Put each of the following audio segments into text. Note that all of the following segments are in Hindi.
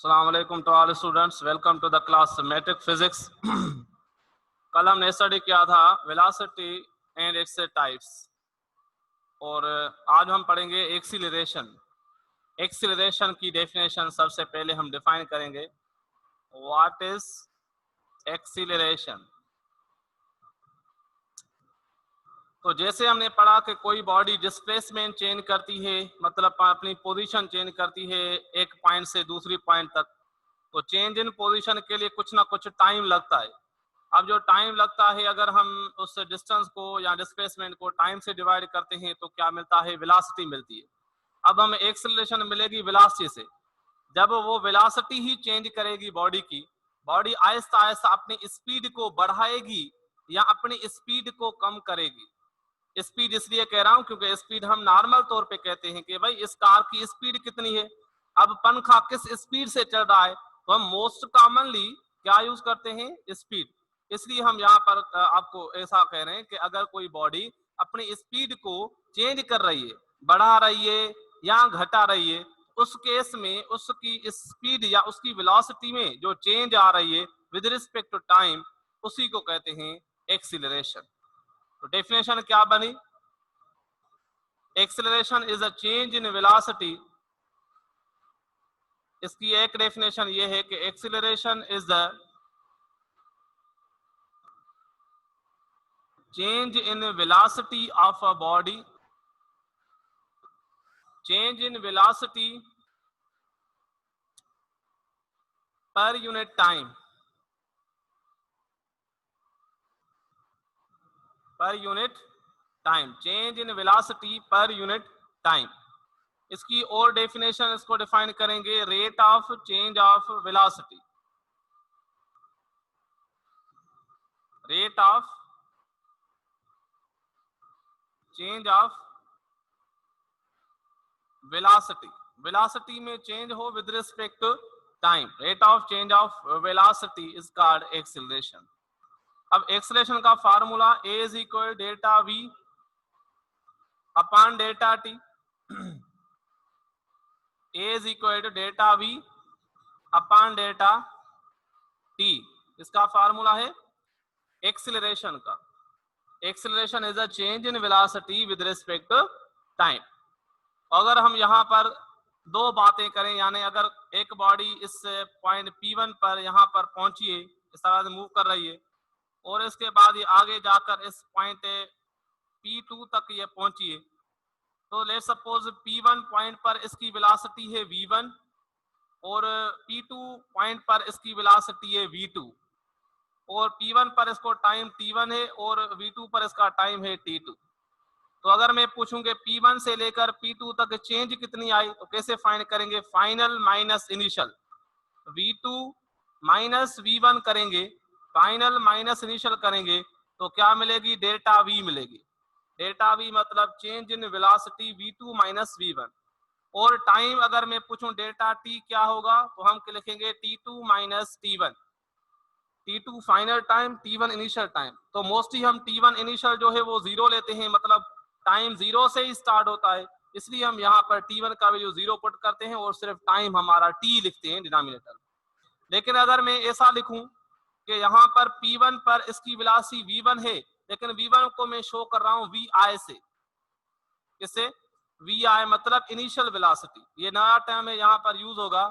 अस्सलाम वालेकुम to all students, welcome to the class matric physics. कल हमने स्टडी किया था वेलोसिटी एंड इट्स टाइप्स और आज हम पढ़ेंगे एक्सीलरेशन। एक्सीलरेशन की डेफिनेशन सबसे पहले हम डिफाइन करेंगे। What is acceleration? तो जैसे हमने पढ़ा कि कोई बॉडी डिस्प्लेसमेंट चेंज करती है, मतलब अपनी पोजीशन चेंज करती है एक पॉइंट से दूसरी पॉइंट तक, तो चेंज इन पोजीशन के लिए कुछ ना कुछ टाइम लगता है। अब जो टाइम लगता है, अगर हम उस डिस्टेंस को या डिस्प्लेसमेंट को टाइम से डिवाइड करते हैं तो क्या मिलता है? वेलोसिटी मिलती है। अब हमें एक्सेलरेशन मिलेगी वेलोसिटी से। जब वो वेलोसिटी ही चेंज करेगी बॉडी की, बॉडी आहिस्ता आहिस्ता अपनी स्पीड को बढ़ाएगी या अपनी स्पीड को कम करेगी। स्पीड इसलिए कह रहा हूं क्योंकि स्पीड हम नॉर्मल तौर पे कहते हैं कि भाई इस कार की स्पीड कितनी है। अब पंखा किस स्पीड से चल रहा है, तो हम मोस्ट कॉमनली क्या यूज करते हैं? स्पीड। इसलिए हम यहाँ पर आपको ऐसा कह रहे हैं कि अगर कोई बॉडी अपनी स्पीड को चेंज कर रही है, बढ़ा रही है या घटा रही है, उस केस में उसकी स्पीड या उसकी वेलोसिटी में जो चेंज आ रही है विद रिस्पेक्ट टू टाइम, उसी को कहते हैं एक्सीलरेशन। तो डेफिनेशन क्या बनी? Acceleration is a change in velocity. इसकी एक डेफिनेशन ये है कि acceleration is the change in velocity of a body, change in velocity per unit time, per unit time, change in velocity per unit time. इसकी और डेफिनेशन इसको डिफाइन करेंगे, rate of change of velocity, rate of change of velocity, velocity में चेंज हो with respect to time, rate of change of velocity is called acceleration. अब एक्सेलरेशन का formula A is equal delta V upon delta T. A is equal to delta V upon delta T, इसका फार्मूला है एक्सेलरेशन का। Acceleration is a change in velocity with respect to time. अगर हम यहाँ पर दो बातें करें, यानी अगर एक बॉडी इस पॉइंट P1 पर यहाँ पर पहुंची है, इस तरह से मूव कर रही है, और इसके बाद ये आगे जाकर इस पॉइंट P2 तक ये पहुंची है, तो लेट्स सपोज P1 पॉइंट पर इसकी वेलोसिटी है V1 और P2 पॉइंट पर इसकी वेलोसिटी है V2, और P1 पर इसको टाइम T1 है और V2 पर इसका टाइम है T2। तो अगर मैं पूछूंगे P1 से लेकर P2 तक चेंज कितनी आई, तो कैसे फाइंड करेंगे? Final minus initial, V2 minus V1 करेंगे, फाइनल माइनस इनिशियल करेंगे, तो क्या मिलेगी? डेल्टा V मिलेगी। डेल्टा V मतलब change in velocity V2 minus V1। और टाइम अगर मैं पूछूं डेल्टा T क्या होगा, तो हम लिखेंगे T2 minus T1। T2 final time, T1 initial time. तो मोस्टली हम T1 इनिशियल जो है वो जीरो लेते हैं, मतलब टाइम जीरो से ही स्टार्ट होता है, इसलिए हम यहाँ पर T1 का वैल्यू जीरो पुट करते हैं और सिर्फ टाइम हमारा T लिखते हैं डिनोमिनेटर। लेकिन अगर मैं ऐसा लिखूं कि यहाँ पर P1 पर इसकी वेलोसिटी V1 है, लेकिन V1 को मैं शो कर रहा हूँ VI से। किससे? VI मतलब इनिशियल वेलोसिटी, ये नया टर्म है यहाँ पर यूज होगा।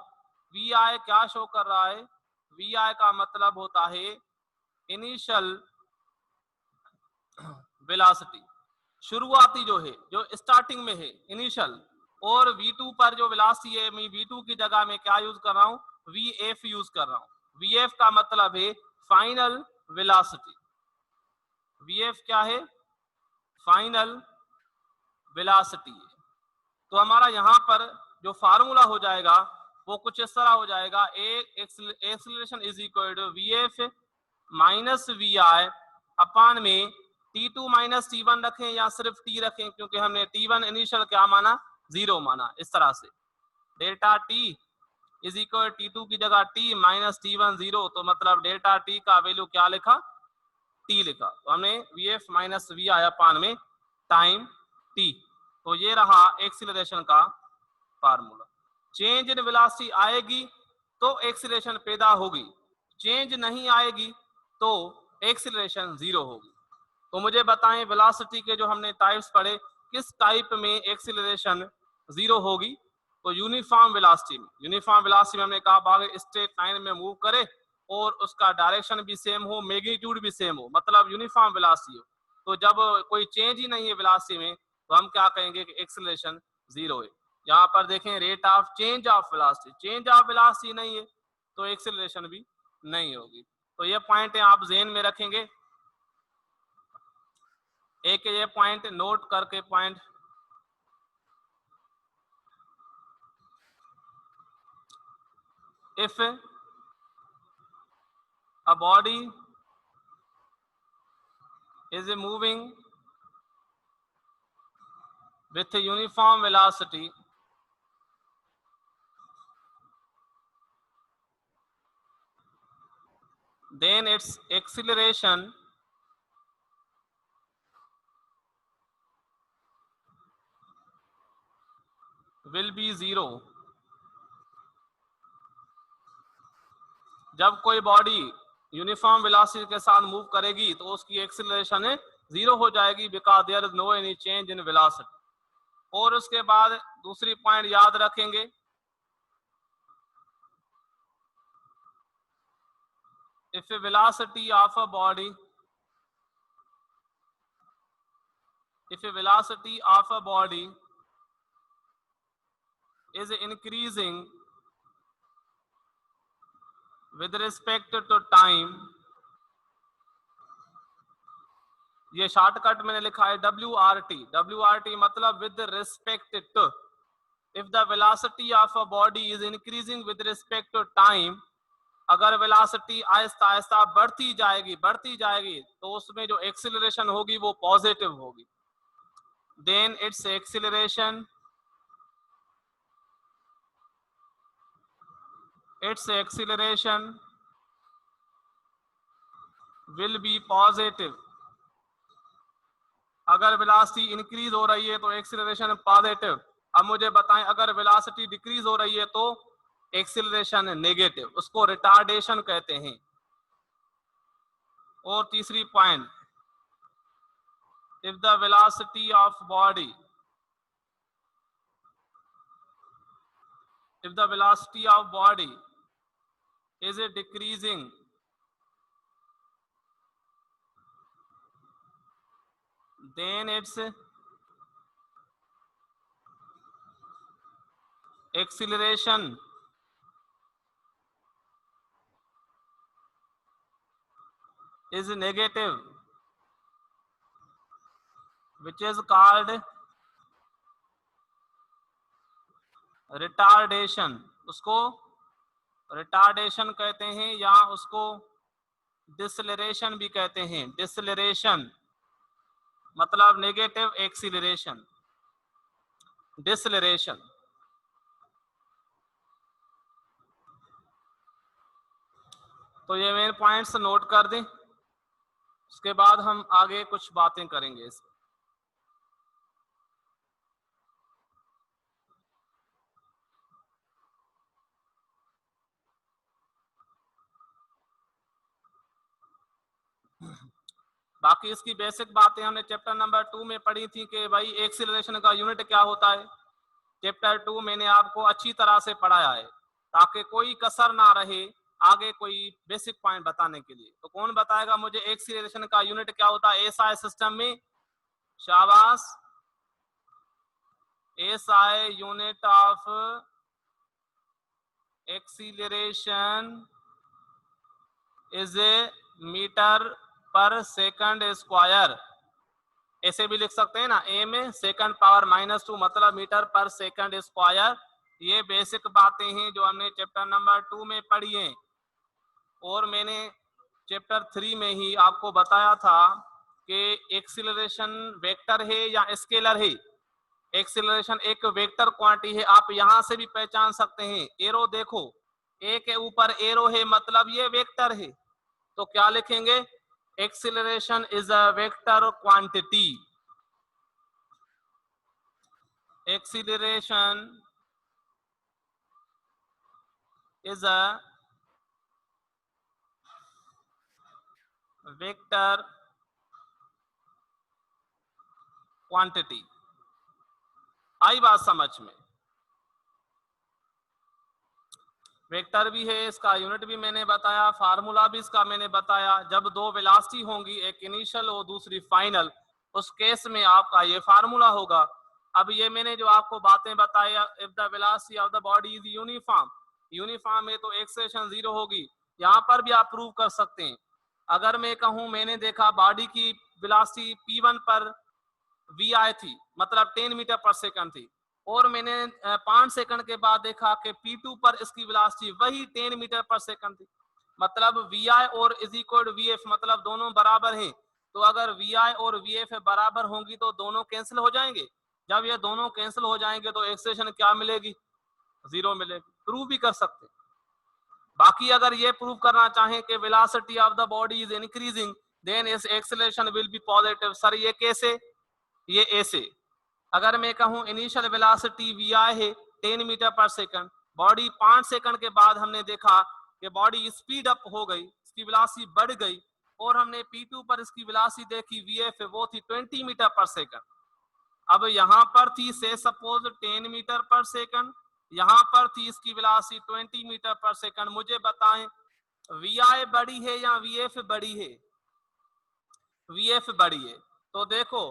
VI क्या शो कर रहा है? VI का मतलब होता है इनिशियल वेलोसिटी, शुरुआती जो है, जो स्टार्टिंग में है, इनिशियल। और V2 पर जो वेलोसिटी है, मैं V2 की जगह में क्या यूज कर रहा हूँ? VF यूज कर रहा हूँ। VF का मतलब है फाइनल वेलोसिटी। VF क्या है? फाइनल वेलोसिटी है। तो हमारा यहाँ पर जो फार्मूला हो जाएगा वो कुछ इस तरह हो जाएगा, acceleration is equal to VF minus VI upon में T2 माइनस T1 रखें या सिर्फ T रखें, क्योंकि हमने T1 इनिशियल क्या माना? जीरो माना। इस तरह से delta T is equal T2 की जगह T माइनस T1 जीरो, तो मतलब डेल्टा T का वैल्यू क्या लिखा? T लिखा। तो हमने VF माइनस VI अपान में टाइम T। तो ये रहा एक्सीलरेशन का फार्मूला। चेंज इन वेलोसिटी आएगी तो एक्सीलरेशन पैदा होगी, चेंज नहीं आएगी तो एक्सीलरेशन जीरो होगी। तो मुझे बताएं वेलोसिटी के जो हमने टाइप्स पढ़े, किस टाइप में एक्सीलरेशन जीरो होगी? तो यूनिफॉर्म वेलोसिटी में। यूनिफॉर्म वेलोसिटी में हमने कहा आगे स्ट्रेट लाइन में मूव करे और उसका डायरेक्शन भी सेम हो, मैग्नीट्यूड भी सेम हो, मतलब यूनिफॉर्म वेलोसिटी हो। तो जब कोई चेंज ही नहीं है वेलोसिटी में तो हम क्या कहेंगे कि एक्सीलरेशन जीरो है। यहाँ पर देखें rate of change of velocity, change of velocity नहीं है तो एक्सीलरेशन भी नहीं होगी। तो ये पॉइंट है, आप ज़हन में रखेंगे। एक ये पॉइंट नोट करके point if a body is moving with a uniform velocity, then its acceleration will be zero। जब कोई बॉडी यूनिफॉर्म वेलोसिटी के साथ मूव करेगी तो उसकी एक्सीलरेशन जीरो हो जाएगी, because there is no any change in velocity. और उसके बाद दूसरी पॉइंट याद रखेंगे, if a velocity of a body is increasing with respect to time, ये शॉर्टकट मैंने लिखा है WRT। WRT मतलब with respect to. If the velocity of a body is increasing with respect to time, अगर वेलोसिटी आहिस्ता आहिस्ता बढ़ती जाएगी तो उसमें जो एक्सीलरेशन होगी वो पॉजिटिव होगी। Then its acceleration will be positive. अगर वेलोसिटी इंक्रीज हो रही है तो एक्सीलरेशन पॉजिटिव। अब मुझे बताएं अगर वेलोसिटी डिक्रीज हो रही है तो एक्सीलरेशन नेगेटिव, उसको रिटार्डेशन कहते हैं। और तीसरी point, if the velocity of body is decreasing then its acceleration is negative, which is called retardation। उसको रिटार्डेशन कहते हैं या उसको डिसलेरेशन भी कहते हैं। डिसलेरेशन मतलब नेगेटिव एक्सीलरेशन, डिसलेरेशन। तो ये मेन पॉइंट्स नोट कर दें, उसके बाद हम आगे कुछ बातें करेंगे। बाकी इसकी बेसिक बातें हमने चैप्टर नंबर 2 में पढ़ी थी कि भाई एक्सीलरेशन का यूनिट क्या होता है। चैप्टर 2 मैंने आपको अच्छी तरह से पढ़ाया है ताकि कोई कसर ना रहे आगे कोई बेसिक पॉइंट बताने के लिए। तो कौन बताएगा मुझे एक्सीलरेशन का यूनिट क्या होता है एसआई सिस्टम में? शाबाश। SI unit of acceleration is a metre per second square. ऐसे भी लिख सकते हैं ना, ए में सेकंड पावर -2 मतलब मीटर पर सेकंड स्क्वायर। ये बेसिक बातें हैं जो हमने चैप्टर नंबर 2 में पढ़ी हैं। और मैंने चैप्टर 3 में ही आपको बताया था कि एक्सीलरेशन वेक्टर है या स्केलर है। एक्सीलरेशन एक वेक्टर क्वांटिटी है, आप यहां से भी पहचान सकते हैं। एरो देखो, ए के ऊपर एरो है मतलब ये वेक्टर है। तो क्या लिखेंगे? Acceleration is a vector quantity. Acceleration is a vector quantity. आई बात समझ में? वेक्टर भी है, इसका यूनिट भी मैंने बताया, फार्मूला भी इसका मैंने बताया। जब दो वेलोसिटी होंगी, एक इनिशियल और दूसरी फाइनल, उस केस में आपका ये फार्मूला होगा। अब ये मैंने जो आपको बातें बताया, if the velocity of the body is uniform, uniform है तो एक्सेलरेशन 0 होगी। यहाँ पर भी आप प्रूव कर सकते हैं। अगर मैं कहूं मैंने देखा बॉडी की वेलोसिटी p1 पर vi थी, मतलब 10 मीटर पर सेकंड थी, और मैंने 5 सेकंड के बाद देखा कि P2 पर इसकी वेलोसिटी वही 10 मीटर पर सेकंड थी, मतलब VI और इज इक्वल टू VF, मतलब दोनों बराबर हैं। तो अगर VI और VF बराबर होंगी तो दोनों कैंसिल हो जाएंगे। जब ये दोनों कैंसिल हो जाएंगे तो एक्सेलरेशन क्या मिलेगी? 0 मिलेगी। प्रूव भी कर सकते हैं। बाकी अगर ये प्रूव करना चाहें कि velocity of the body is increasing, then its acceleration will be positive. Sir ये कैसे? ये ऐसे, अगर मैं कहूं इनिशियल वेलोसिटी vi है 10 metre per second, body 5 second के बाद हमने देखा कि बॉडी स्पीड अप हो गई, इसकी वेलोसिटी बढ़ गई, और हमने P2 पर इसकी वेलोसिटी देखी vf वो थी 20 मीटर पर सेकंड। अब यहाँ पर थी से सपोज 10 मीटर पर सेकंड, यहाँ पर थी इसकी वेलोसिटी 20 मीटर पर सेकंड। मुझे बताएं vi बड़ी है या vf बड़ी है? vf बड़ी है। तो देखो,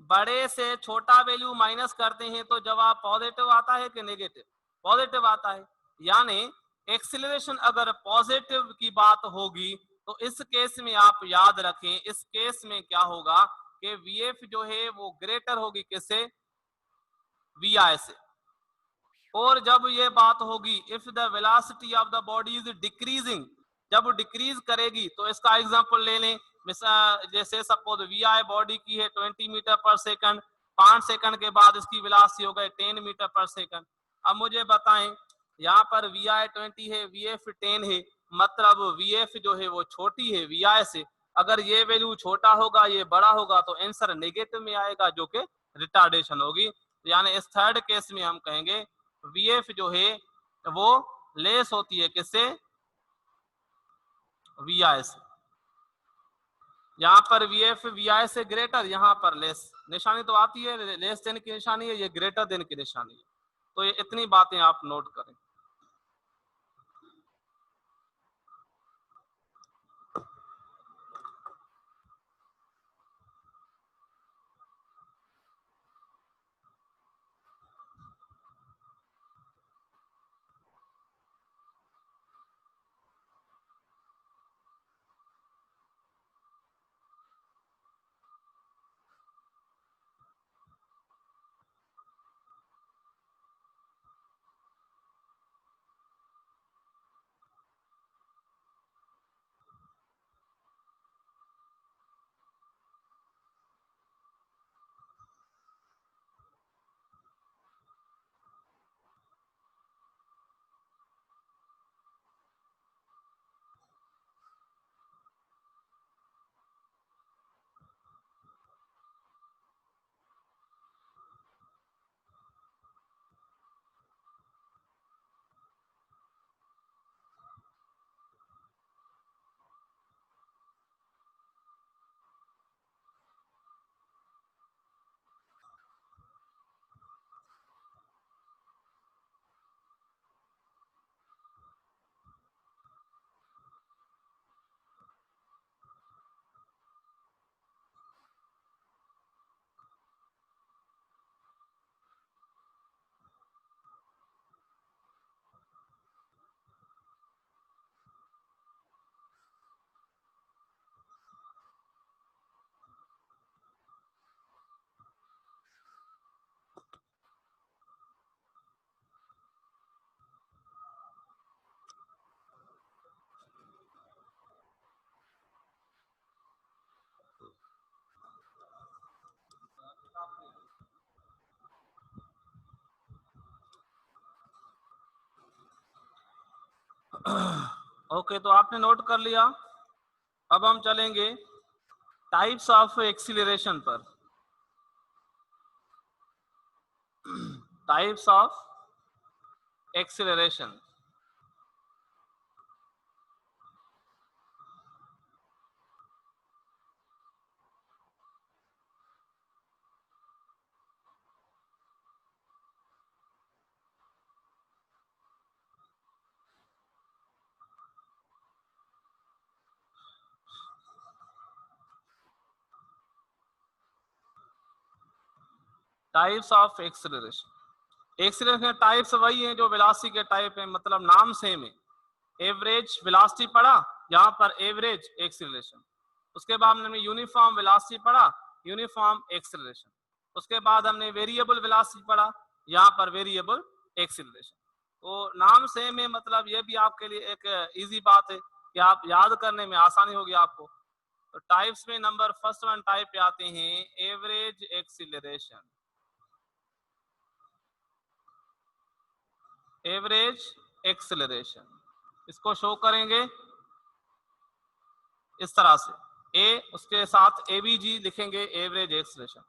बड़े से छोटा वैल्यू माइनस करते हैं तो जवाब पॉजिटिव आता है कि नेगेटिव? पॉजिटिव आता है। यानी एक्सीलरेशन अगर पॉजिटिव की बात होगी तो इस केस में आप याद रखें, इस केस में क्या होगा कि vf जो है वो ग्रेटर होगी किससे? vi से। और जब ये बात होगी if the velocity of the body is decreasing, जब डिक्रीज करेगी तो इसका एग्जांपल ले लें, जैसे सपोज vi बॉडी की है 20 मीटर पर सेकंड, 5 सेकंड के बाद इसकी वेलोसिटी हो गई 10 मीटर पर सेकंड। अब मुझे बताएं, यहाँ पर vi 20 है, vf 10 है, मतलब vf जो है वो छोटी है vi से। अगर ये वैल्यू छोटा होगा, ये बड़ा होगा, तो आंसर नेगेटिव में आएगा, जो कि रिटार्डेशन होगी। यानी इस थर्ड केस में हम कहेंगे vf जो है वो लेस होती है किससे? vi से। यहाँ पर vf vi से ग्रेटर, यहाँ पर लेस। निशानी तो आती है, लेस देन की निशानी है, ये ग्रेटर देन की निशानी है। तो ये इतनी बातें आप नोट करें। ओके, तो आपने नोट कर लिया। अब हम चलेंगे टाइप्स ऑफ एक्सीलरेशन पर। Types of acceleration. Types of acceleration. Acceleration types वही हैं जो वेलोसिटी के टाइप हैं, मतलब नाम सेम है। एवरेज वेलोसिटी पढ़ा, यहाँ पर एवरेज एक्सीलरेशन। उसके बाद हमने यूनिफॉर्म वेलोसिटी पढ़ा, यूनिफॉर्म एक्सीलरेशन। उसके बाद हमने वेरिएबल वेलोसिटी पढ़ा, यहाँ पर वेरिएबल एक्सीलरेशन। तो नाम सेम है, मतलब ये भी आपके लिए एक इजी बात है कि आप याद करने में आसानी होगी आपको। तो टाइप्स में नंबर फर्स्ट वन टाइप पे आते हैं एवरेज एक्सीलरेशन। एवरेज एक्सीलरेशन इसको शो करेंगे इस तरह से, ए उसके साथ एवीजी लिखेंगे, एवरेज एक्सीलरेशन।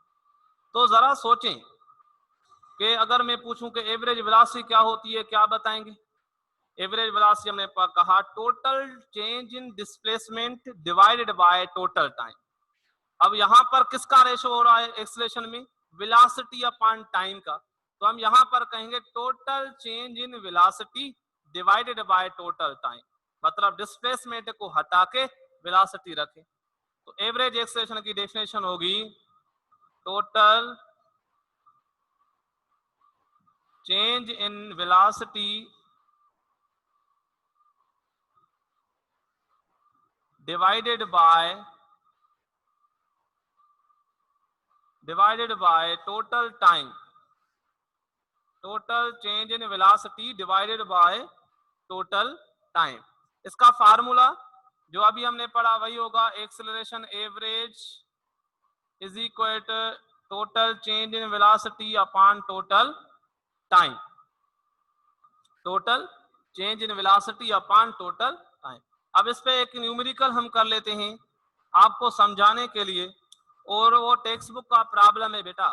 तो जरा सोचें कि अगर मैं पूछूं कि एवरेज वेलोसिटी क्या होती है, क्या बताएंगे? एवरेज वेलोसिटी हमने कहा total change in displacement divided by total time. अब यहाँ पर किसका रेशो हो रहा है एक्सीलरेशन में? वेलोसिटी अपॉन टाइम का। तो हम यहाँ पर कहेंगे total change in velocity divided by total time, मतलब डिस्प्लेसमेंट को हटा के वेलोसिटी रखें। तो एवरेज एक्सीलरेशन की डेफिनेशन होगी total change in velocity divided by total time, total change in velocity divided by total time। इसका फार्मूला जो अभी हमने पढ़ा वही होगा, acceleration average is equal to total change in velocity upon total time, total change in velocity upon total time. अब इस पे एक न्यूमेरिकल हम कर लेते हैं आपको समझाने के लिए, और वो टेक्स्ट बुक का प्रॉब्लम है बेटा।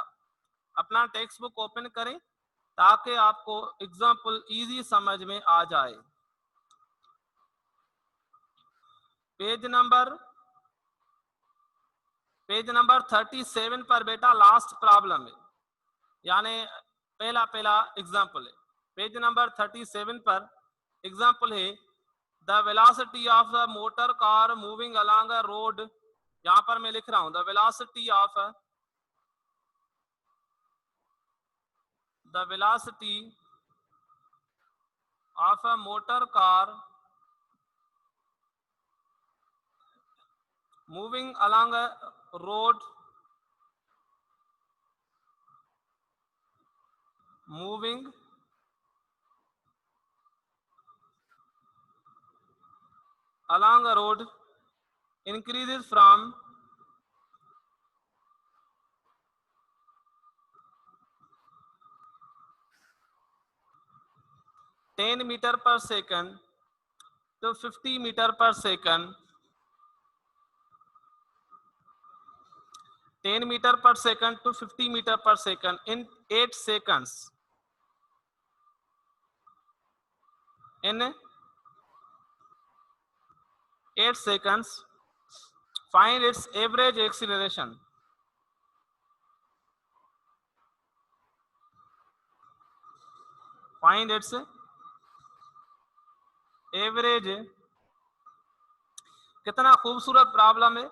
अपना टेक्स्ट बुक ओपन करें ताकि आपको एग्जाम्पल इजी समझ में आ जाए। पेज नंबर 37 पर बेटा लास्ट प्रॉब्लम है, यानी पहला एग्जाम्पल है। पेज नंबर 37 पर एग्जाम्पल है the velocity of the motor car moving along a road. यहां पर मैं लिख रहा हूं the velocity of a motor car moving along a road increases from 10 meter per second to 50 meter per second, 10 meter per second to 50 meter per second in 8 seconds. In 8 seconds, find its average acceleration. Find its average। कितना खूबसूरत प्रॉब्लम है।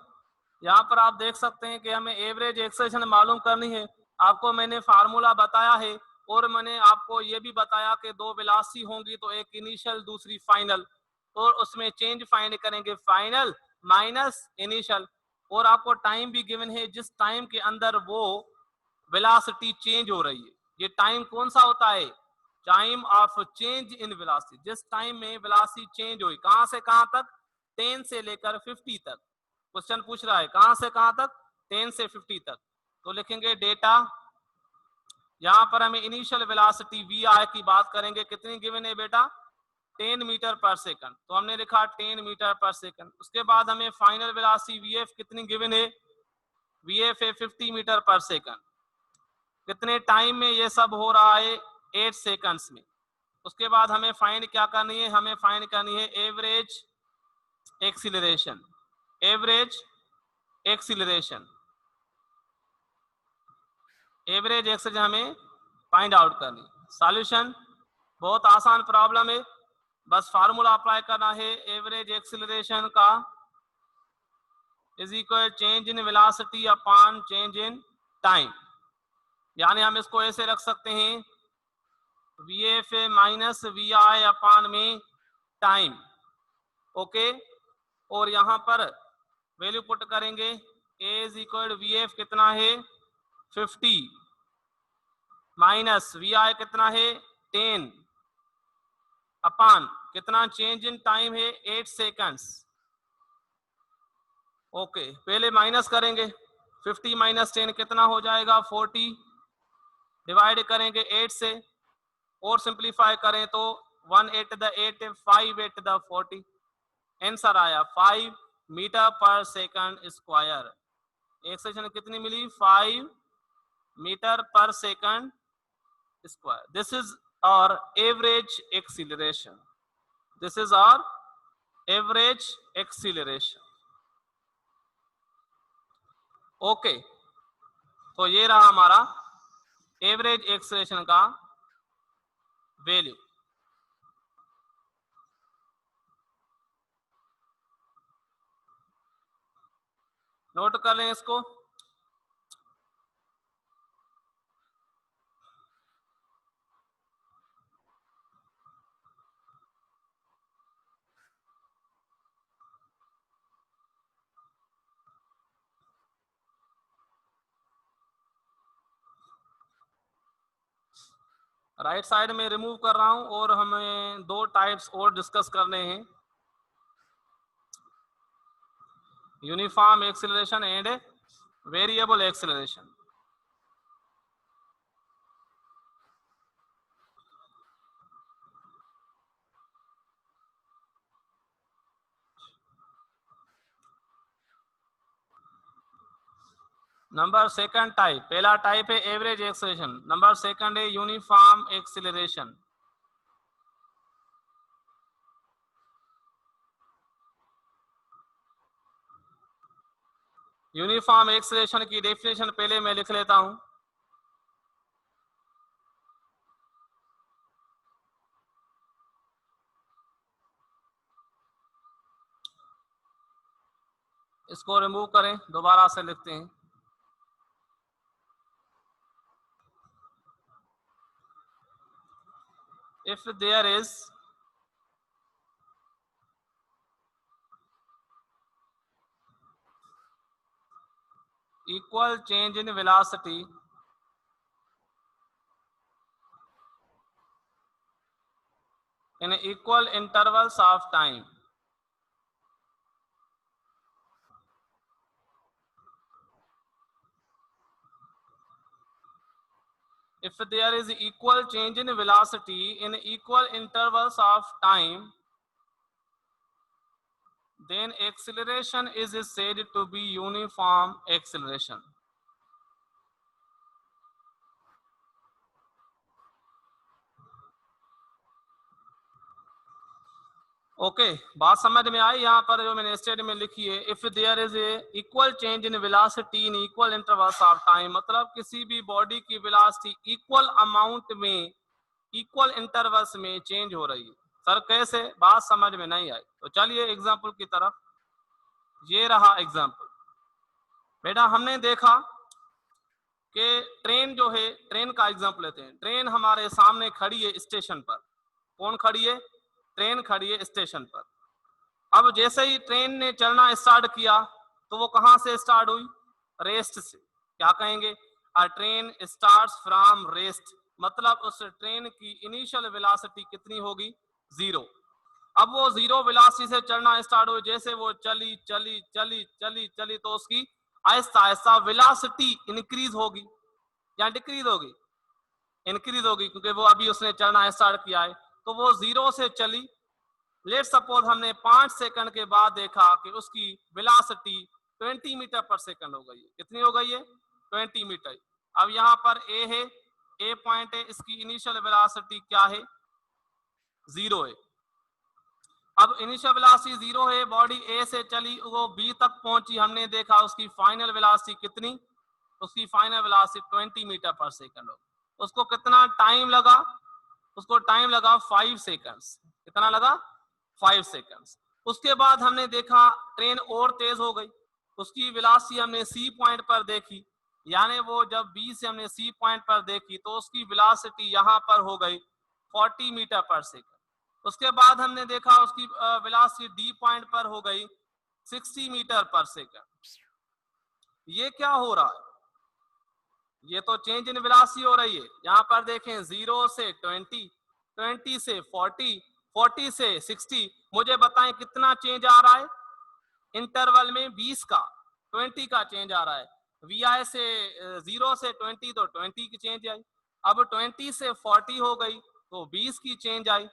यहाँ पर आप देख सकते हैं कि हमें एवरेज एक्सेलरेशन मालूम करनी है। आपको मैंने फार्मूला बताया है, और मैंने आपको ये भी बताया कि दो वेलोसिटी होंगी, तो एक इनिशियल दूसरी फाइनल, और उसमें चेंज फाइंड करेंगे फाइनल माइनस इनिशियल। और आपको टाइम भी गिवन है जिस टाइम के अंदर वो वेलोसिटी चेंज हो रही है। ये टाइम कौन सा होता है? Time of change in velocity. जिस टाइम में वेलोसिटी चेंज हुई, कहां से कहां तक? 10 से लेकर 50 तक। क्वेश्चन पूछ रहा है कहां से कहां तक? 10 से 50 तक। तो लिखेंगे डेटा, यहां पर हमें इनिशियल वेलोसिटी वी आई की बात करेंगे, कितनी गिवन है बेटा? 10 मीटर पर सेकंड। तो हमने लिखा 10 मीटर पर सेकंड। उसके बाद हमें फाइनल वेलोसिटी वी एफ कितनी गिवन है? वी एफ है 50 मीटर पर सेकंड। कितने टाइम में ये सब हो रहा है? 8 सेकंड्स में। उसके बाद हमें फाइंड क्या करनी है? हमें फाइंड करनी है average acceleration. Average acceleration, average acceleration हमें फाइंड आउट करनी। सॉल्यूशन बहुत आसान प्रॉब्लम है, बस फार्मूला अप्लाई करना है। एवरेज एक्सीलरेशन का is equal change in velocity upon change in time. यानी हम इसको ऐसे रख सकते हैं VF माइनस VI अपान में टाइम। ओके, और यहां पर वैल्यू पुट करेंगे A इज इक्वल VF कितना है 50 माइनस VI कितना है 10 अपान कितना चेंज इन टाइम है 8 सेकंड्स। ओके, पहले माइनस करेंगे 50 माइनस 10 कितना हो जाएगा 40, डिवाइड करेंगे 8 से और सिंप्लीफाई करें तो 1 8 द 8 5 8 द 40, आंसर आया 5 metre per second square. Acceleration कितनी मिली 5 metre per second square. This is our average acceleration, this is our average acceleration. Okay, तो ये रहा हमारा एवरेज एक्सीलरेशन का वैल्यू। नोट कर लें इसको। राइट साइड में रिमूव कर रहा हूं और हमें दो टाइप्स और डिस्कस करने हैं, uniform acceleration and variable acceleration. Number second type, पहला टाइप है एवरेज एक्सीलरेशन, नंबर सेकंड है यूनिफॉर्म एक्सीलरेशन। यूनिफॉर्म एक्सीलरेशन की डेफिनेशन पहले मैं लिख लेता हूं। इसको रिमूव करें, दोबारा से लिखते हैं। If there is equal change in velocity in equal intervals of time, if there is equal change in velocity in equal intervals of time, then acceleration is said to be uniform acceleration. Okay, बात समझ में आई। यहाँ पर जो मैंने स्टेटमेंट लिखी है, if there is a equal change in velocity in equal intervals of time, मतलब किसी भी बॉडी की वेलोसिटी इक्वल अमाउंट में इक्वल इंटरवल्स में चेंज हो रही है। सर कैसे, बात समझ में नहीं आई। तो चलिए एग्जांपल की तरफ, ये रहा एग्जांपल। बेटा हमने देखा कि ट्रेन जो है, ट्रेन का एग्जांपल लेते हैं। ट्रेन हमारे सामने खड़ी है स्टेशन पर। कौन खड़ी है? ट्रेन खड़ी है स्टेशन पर। अब जैसे ही ट्रेन ने चलना स्टार्ट किया तो वो कहां से स्टार्ट हुई? रेस्ट से। क्या कहेंगे? अ ट्रेन स्टार्ट्स फ्रॉम रेस्ट, मतलब उस ट्रेन की इनिशियल वेलोसिटी कितनी होगी? 0। अब वो 0 वेलोसिटी से चलना स्टार्ट हुई, जैसे वो चली चली चली चली चली तो उसकी आहिस्ता आहिस्ता वेलोसिटी इंक्रीज होगी या डिक्रीज होगी? इंक्रीज होगी, क्योंकि वो अभी उसने चलना स्टार्ट किया है। तो वो 0 से चली, लेट सपोज हमने 5 सेकंड के बाद देखा कि उसकी वेलोसिटी 20 मीटर पर सेकंड हो गई है। कितनी हो गई है? 20 मीटर। अब यहाँ पर ए है, ए पॉइंट है, इसकी इनिशियल वेलोसिटी क्या है? 0 है। अब इनिशियल वेलोसिटी 0 है, बॉडी ए से चली, वो बी तक पहुंची, हमने देखा उसकी फाइनल वेलोसिटी कितनी? उसकी final velocity 20 metre per second हो। उसको कितना टाइम लगा? उसको टाइम लगा 5 सेकंड्स। कितना लगा? 5 सेकंड्स। उसके बाद हमने देखा ट्रेन और तेज हो गई, उसकी वेलोसिटी हमने सी पॉइंट पर देखी, यानी वो जब बी से हमने सी पॉइंट पर देखी तो उसकी वेलोसिटी यहाँ पर हो गई 40 मीटर पर सेकंड। उसके बाद हमने देखा उसकी वेलोसिटी डी पॉइंट पर हो गई 60 मीटर पर सेकंड। ये क्या हो रहा है? ये तो चेंज इन वेलोसिटी हो रही है। यहाँ पर देखें 0 से 20, 20 से 40, 40 से 60। मुझे बताएं कितना चेंज आ रहा है इंटरवल में? 20 का, 20 का चेंज आ रहा है। वी आई से 0 से 20 तो 20 की चेंज आई। अब 20 से 40 हो गई तो 20 की चेंज आई।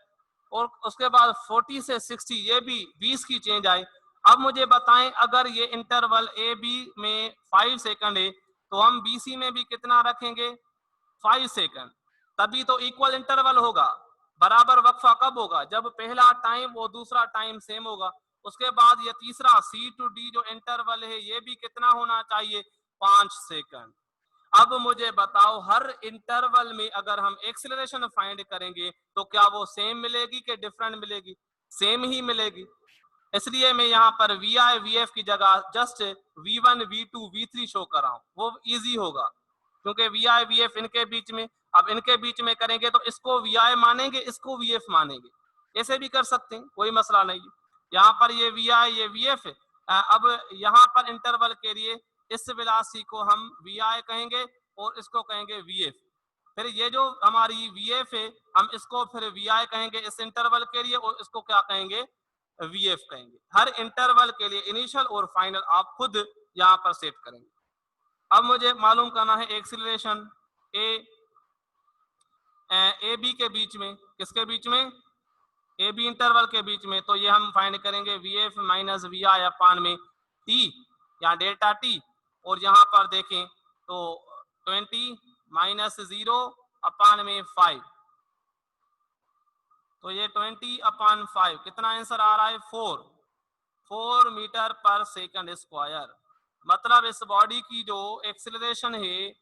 और उसके बाद 40 से 60 ये भी 20 की चेंज आई। अब मुझे बताएं अगर ये इंटरवल ए बी में 5 सेकंड है तो हम बी सी में भी कितना रखेंगे? 5 सेकंड। तभी तो इक्वल इंटरवल होगा। बराबर वक्फा कब होगा? जब पहला टाइम और दूसरा टाइम सेम होगा। उसके बाद ये तीसरा सी टू डी जो इंटरवल है ये भी कितना होना चाहिए? 5 सेकंड। अब मुझे बताओ हर इंटरवल में अगर हम एक्सेलरेशन फाइंड करेंगे तो क्या वो सेम मिलेगी कि डिफरेंट मिलेगी? सेम ही मिलेगी। इसलिए मैं यहाँ पर वी आई वी एफ की जगह just V1 V2 V3 show कर रहा हूँ, वो इजी होगा क्योंकि वी आई वी एफ इनके बीच में। अब इनके बीच में करेंगे तो इसको वी आई मानेंगे, इसको वी एफ मानेंगे। ऐसे भी कर सकते हैं, कोई मसला नहीं। यहाँ पर ये वी आई ये वी एफ है। अब यहाँ पर इंटरवल के लिए इस वेलोसिटी को हम वी आई कहेंगे और इसको कहेंगे वी एफ। फिर ये जो हमारी वी एफ है हम इसको फिर वी आई कहेंगे इस इंटरवल के लिए और इसको क्या कहेंगे? वी एफ कहेंगे। हर इंटरवल के लिए इनिशियल और फाइनल आप खुद यहाँ पर सेट करेंगे। अब मुझे मालूम करना है एक्सीलरेशन ए बी के बीच में। किसके बीच में? ए बी इंटरवल के बीच में। तो ये हम फाइंड करेंगे we F minus V I upon में टी या डेल्टा टी। और यहाँ पर देखें तो 20 माइनस 0 अपान में 5। तो ये 20 अपान 5 कितना आंसर आ रहा है? 4 मीटर पर सेकंड स्क्वायर। मतलब इस बॉडी की जो एक्सीलरेशन है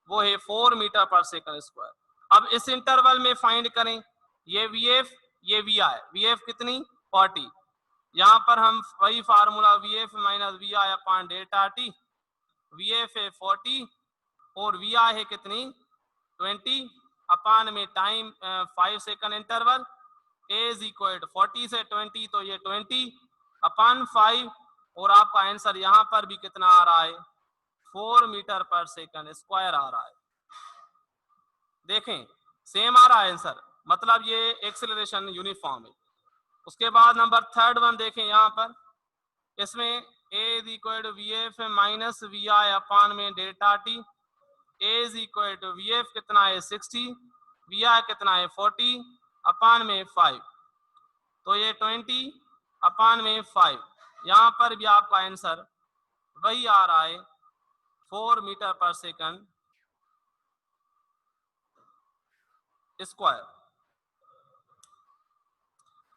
वो है 4 मीटर पर सेकंड स्क्वायर। अब इस इंटरवल में फाइंड करें ये वी एफ ये वी आई। वी एफ कितनी? 40। यहाँ पर हम वही formula V F minus V I upon delta T. V F है 40 और वी आई है कितनी? 20 अपान में time 5 second interval. A is equal to 40 से 20 तो ये 20 अपान 5। और आपका आंसर यहाँ पर भी कितना आ रहा है? 4 मीटर पर सेकंड स्क्वायर आ रहा है। देखें सेम आ रहा है आंसर, मतलब ये एक्सेलरेशन यूनिफॉर्म है। उसके बाद नंबर थर्ड वन देखें यहाँ पर। इसमें A is equal to V F minus V I upon में delta T. A is equal to V F कितना है? 60। वी आई कितना है? 40 अपान में 5। तो ये 20 अपान में 5। यहाँ पर भी आपका आंसर वही आ रहा है 4 मीटर पर सेकंड स्क्वायर।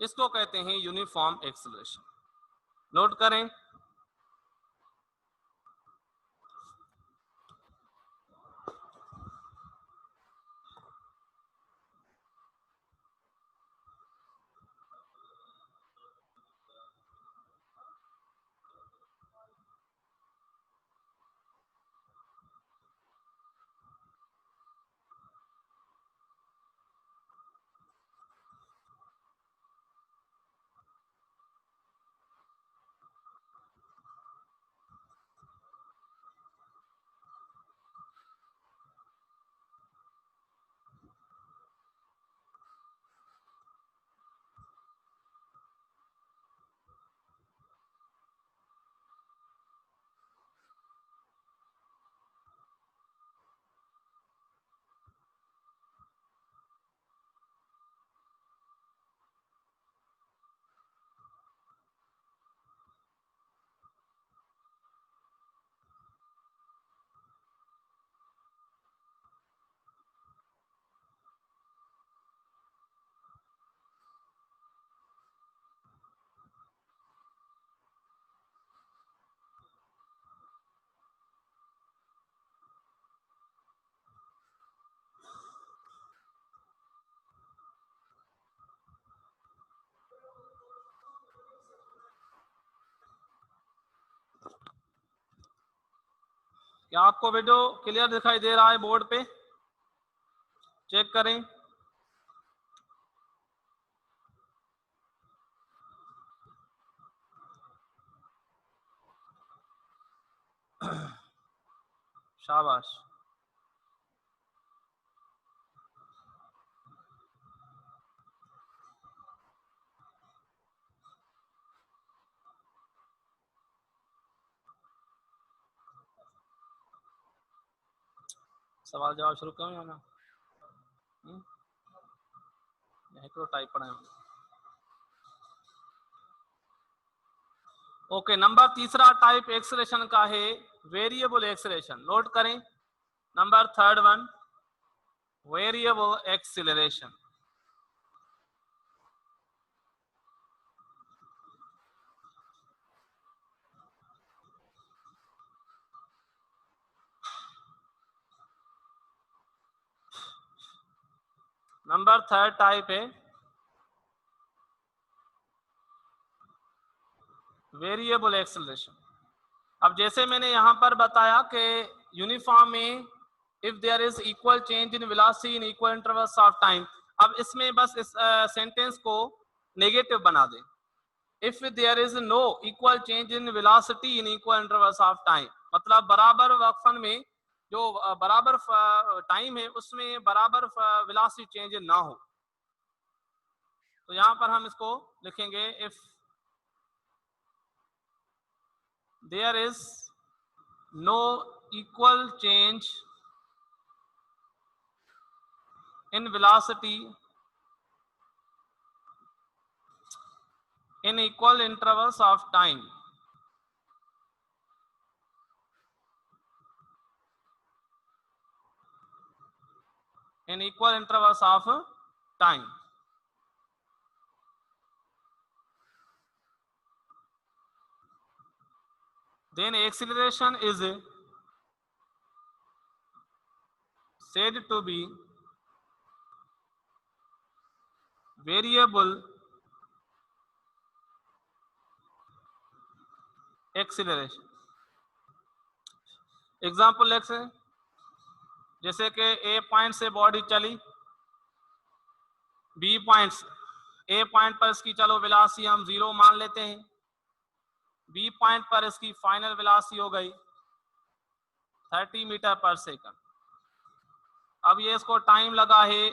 इसको कहते हैं यूनिफॉर्म एक्सेलरेशन। नोट करें। क्या आपको वीडियो क्लियर दिखाई दे रहा है बोर्ड पे? चेक करें। शाबाश। सवाल जवाब शुरू करूं या ना? टाइप पढ़ाए। ओके, नंबर तीसरा टाइप एक्सेलरेशन का है वेरिएबल एक्सेलरेशन। नोट करें, number third one, variable acceleration. Number third type है वेरिएबल एक्सेलरेशन। अब जैसे मैंने यहां पर बताया कि यूनिफॉर्म में if there is equal change in velocity in equal intervals of time. अब इसमें बस इस सेंटेंस को नेगेटिव बना दें। If there is no equal change in velocity in equal intervals of time, मतलब बराबर वक्फन में जो बराबर टाइम है उसमें बराबर वेलोसिटी चेंज ना हो। तो यहां पर हम इसको लिखेंगे if there is no equal change in velocity in equal intervals of time, in equal intervals of time, then acceleration is said to be variable acceleration। Example let's say, जैसे कि ए पॉइंट से बॉडी चली बी पॉइंट, ए पॉइंट पर इसकी चलो वेलोसिटी हम 0 मान लेते हैं, बी पॉइंट पर इसकी फाइनल वेलोसिटी हो गई 30 मीटर पर सेकंड। अब ये इसको टाइम लगा है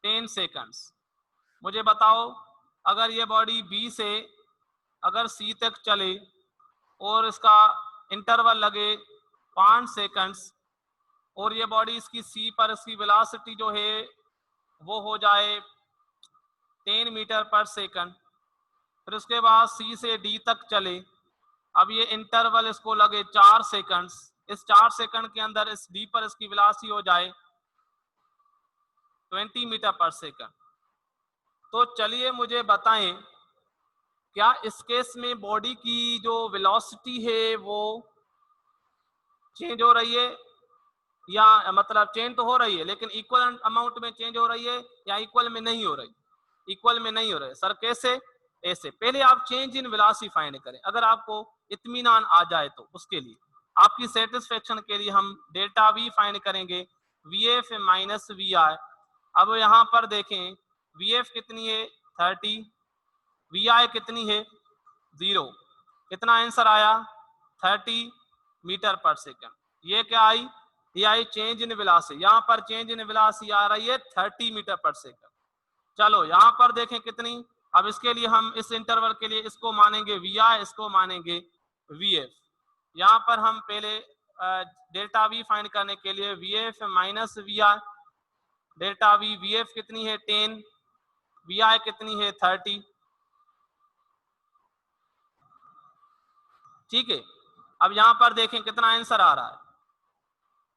10 सेकंड्स। मुझे बताओ, अगर ये बॉडी बी से अगर सी तक चले और इसका इंटरवल लगे 5 सेकंड्स और ये बॉडी इसकी सी पर इसकी वेलोसिटी जो है वो हो जाए 10 मीटर पर सेकंड, फिर उसके बाद सी से डी तक चले। अब ये इंटरवल इसको लगे 4 सेकंड्स, इस 4 सेकंड के अंदर इस डी पर इसकी वेलोसिटी हो जाए 20 मीटर पर सेकंड। तो चलिए मुझे बताएं, क्या इस केस में बॉडी की जो वेलोसिटी है वो चेंज हो रही है, या मतलब चेंज तो हो रही है लेकिन इक्वल अमाउंट में चेंज हो रही है, या इक्वल में नहीं हो रही? इक्वल में नहीं हो रही। सर कैसे? ऐसे, पहले आप चेंज इन वेलोसिटी फाइंड करें। अगर आपको इत्मीनान आ जाए तो उसके लिए आपकी सेटिस्फेक्शन के लिए हम डेल्टा वी फाइंड करेंगे, वी एफ माइनस वी आई। अब यहाँ पर देखें, वी एफ कितनी है 30, वी आई कितनी है 0, कितना आंसर आया 30 मीटर पर सेकंड। ये क्या आई? ये आई चेंज इन वेलोसिटी। यहाँ पर चेंज इन वेलोसिटी आ रही है 30 मीटर पर सेकंड। चलो यहाँ पर देखें कितनी। अब इसके लिए हम इस इंटरवल के लिए इसको मानेंगे वी आई, इसको मानेंगे वी एफ। यहाँ पर हम पहले डेल्टा वी फाइंड करने के लिए V F minus V I, delta V, V F कितनी है 10, वी आई कितनी है 30। ठीक है, अब यहाँ पर देखें कितना आंसर आ रहा है।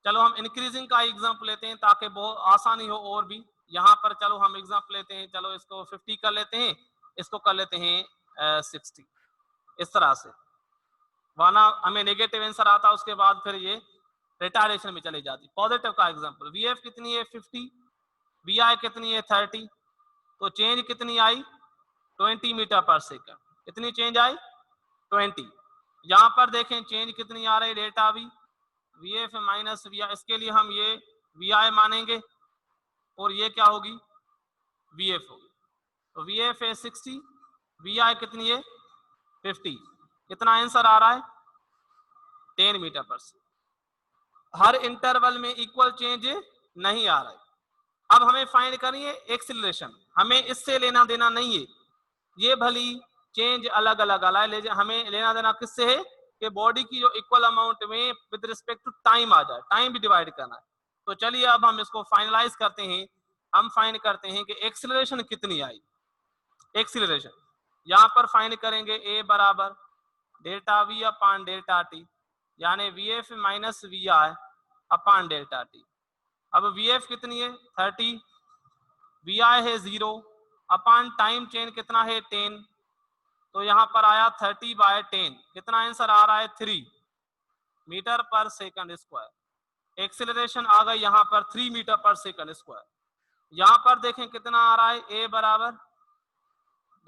चलो हम इंक्रीजिंग का एग्जाम्पल लेते हैं ताकि बहुत आसानी हो और भी। यहाँ पर चलो हम एग्जाम्पल लेते हैं, चलो इसको 50 कर लेते हैं, इसको कर लेते हैं 60, इस तरह से, वरना हमें नेगेटिव आंसर आता उसके बाद फिर ये रिटार्डेशन में चली जाती। पॉजिटिव का एग्जाम्पल, वी एफ कितनी है 50, वी आई कितनी है 30, तो चेंज कितनी आई 20 मीटर पर सेकंड। कितनी चेंज आई 20। यहाँ पर देखें चेंज कितनी आ रही है delta V, V F minus V I, इसके लिए हम ये वी आई मानेंगे और ये क्या होगी, वी एफ होगी। तो वी एफ है 60, वी आई कितनी है 50, कितना आंसर आ रहा है 10 मीटर पर सेकंड। हर इंटरवल में इक्वल चेंज नहीं आ रहा है। अब हमें फाइंड करनी है एक्सीलरेशन, हमें इससे लेना देना नहीं है, ये भली चेंज अलग अलग आ रहा है, हमें लेना देना किससे है कि बॉडी की जो इक्वल अमाउंट में विद रिस्पेक्ट टू टाइम आ जाए, टाइम भी डिवाइड करना है। तो चलिए अब हम इसको फाइनलाइज करते हैं, हम फाइंड करते हैं कि एक्सीलरेशन कितनी आई। एक्सीलरेशन यहां पर फाइंड करेंगे ए बराबर delta V upon delta T, यानी V F minus V I upon delta T. अब वी एफ कितनी है 30, वी आई है 0, अपान टाइम चेंज कितना है 10, तो यहां पर आया 30/10, कितना आंसर आ रहा है 3 metre per second square. Acceleration आ गई यहां पर 3 मीटर पर सेकंड स्क्वायर। यहां पर देखें कितना आ रहा है ए बराबर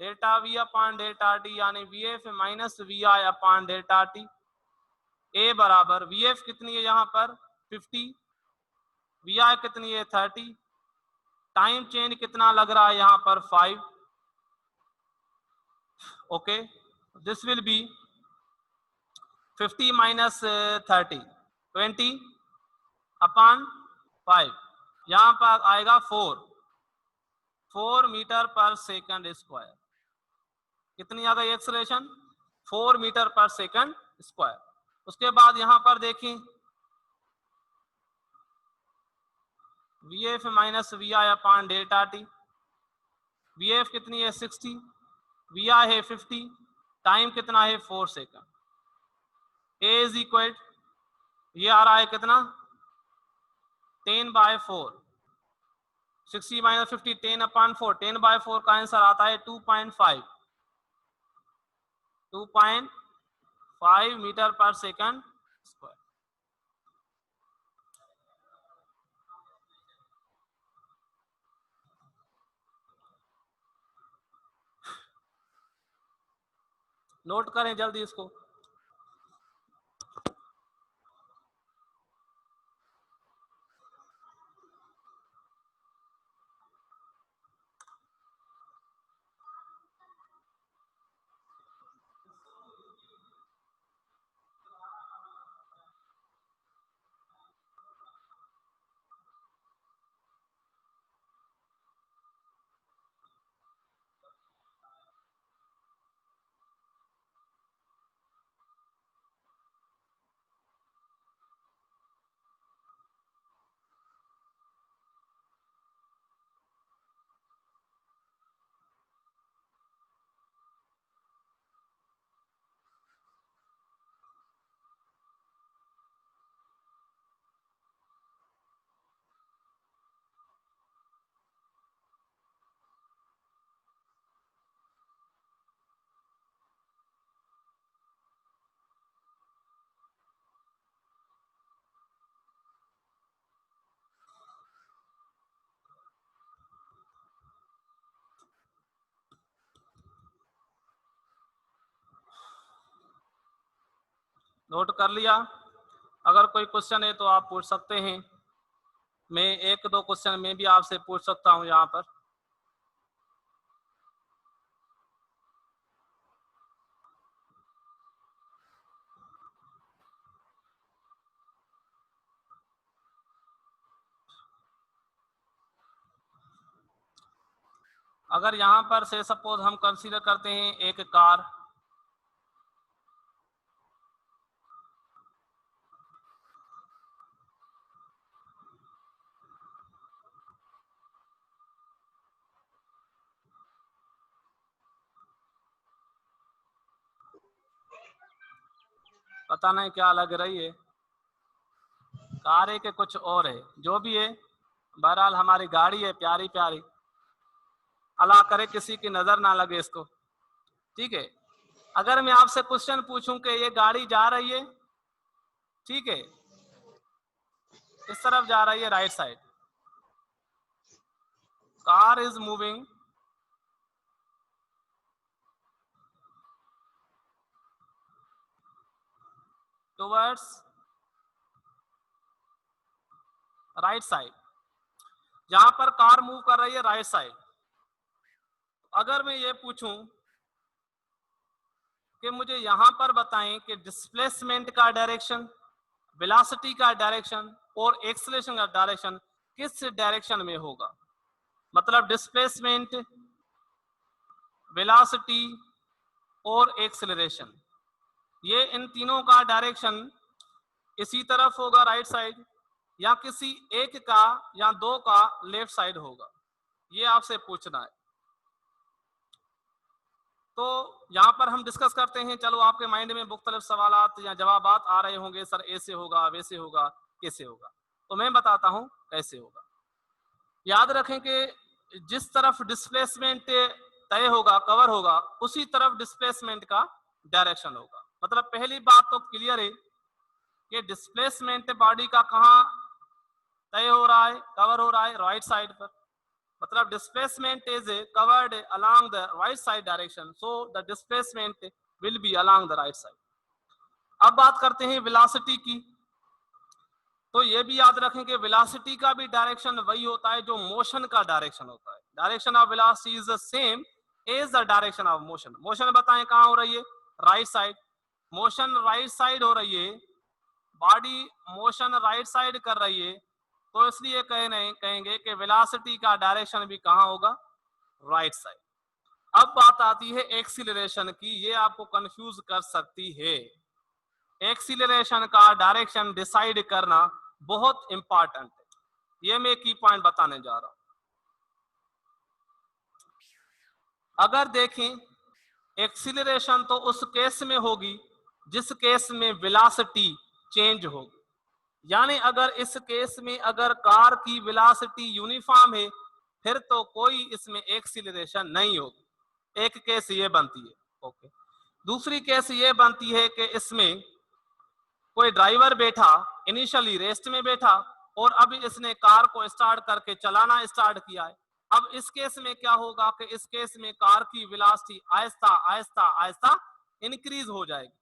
delta V upon delta T, यानी V F minus V I upon delta T. A बराबर वी एफ कितनी है यहाँ पर 50, वी आई कितनी है 30, टाइम चेंज कितना लग रहा है यहाँ पर 5। Okay, this will be 50 minus 30 20 अपान 5, यहाँ पर आएगा 4 मीटर पर सेकंड स्क्वायर। कितनी आ गई acceleration 4 metre per second square. उसके बाद यहां पर देखें V F minus V I upon delta T, V F कितनी है 60, वी आई है 50, टाइम कितना है 4 सेकंड। ए इज इक्वल, ये आ रहा है कितना 10/4, 60 माइनस 50 10/4, 10/4 का आंसर आता है 2.5 metre per second square. Note करें जल्दी इसको। नोट कर लिया? अगर कोई क्वेश्चन है तो आप पूछ सकते हैं, मैं एक दो क्वेश्चन में भी आपसे पूछ सकता हूं यहाँ पर। अगर यहाँ पर से सपोज हम कंसीडर करते हैं एक कार, पता नहीं क्या लग रही है, कार है कि कुछ और है, जो भी है बहरहाल हमारी गाड़ी है प्यारी प्यारी, अल्लाह करे किसी की नजर ना लगे इसको। ठीक है, अगर मैं आपसे क्वेश्चन पूछूं कि ये गाड़ी जा रही है, ठीक है, इस तरफ जा रही है right side, car is moving towards right side, जहां पर कार मूव कर रही है राइट साइड। अगर मैं ये पूछूं कि मुझे यहां पर बताएं कि डिस्प्लेसमेंट का डायरेक्शन, वेलोसिटी का डायरेक्शन और एक्सेलरेशन का डायरेक्शन किस डायरेक्शन में होगा, मतलब डिस्प्लेसमेंट, वेलोसिटी और एक्सेलरेशन, ये इन तीनों का डायरेक्शन इसी तरफ होगा राइट साइड, या किसी एक का या दो का लेफ्ट साइड होगा, ये आपसे पूछना है। तो यहां पर हम डिस्कस करते हैं। चलो आपके माइंड में मुख्तलिफ सवालात या जवाबात आ रहे होंगे, सर ऐसे होगा, वैसे होगा, कैसे होगा, तो मैं बताता हूं कैसे होगा। याद रखें कि जिस तरफ डिस्प्लेसमेंट तय होगा, कवर होगा, उसी तरफ डिस्प्लेसमेंट का डायरेक्शन होगा। मतलब पहली बात तो क्लियर है कि डिस्प्लेसमेंट बॉडी का कहां तय हो रहा है, कवर हो रहा है, राइट साइड पर। मतलब displacement is covered along the right side direction, so the displacement will be along the right side. अब बात करते हैं वेलोसिटी की। तो ये भी याद रखें कि वेलोसिटी का भी डायरेक्शन वही होता है जो मोशन का डायरेक्शन होता है। Direction of velocity is the same as the direction of motion. Motion बताएं कहां हो रही है, right side. Motion right side हो रही है, बॉडी मोशन राइट साइड कर रही है, तो इसलिए कहेंगे कि वेलोसिटी का डायरेक्शन भी कहां होगा, राइट साइड। अब बात आती है एक्सीलरेशन की, ये आपको कंफ्यूज कर सकती है। एक्सीलरेशन का डायरेक्शन डिसाइड करना बहुत इंपॉर्टेंट है, ये मैं की पॉइंट बताने जा रहा हूं। अगर देखें एक्सीलरेशन तो उस केस में होगी जिस केस में वेलोसिटी चेंज होगी, यानी अगर इस केस में अगर कार की वेलोसिटी यूनिफॉर्म है फिर तो कोई इसमें एक्सीलरेशन नहीं होगी। एक केस ये बनती है, ओके। दूसरी केस ये बनती है कि इसमें कोई ड्राइवर बैठा, इनिशियली रेस्ट में बैठा और अब इसने कार को स्टार्ट करके चलाना स्टार्ट किया है। अब इस केस में क्या होगा कि इस केस में कार की वेलोसिटी आहिस्ता आहिस्ता आहिस्ता इंक्रीज हो जाएगी।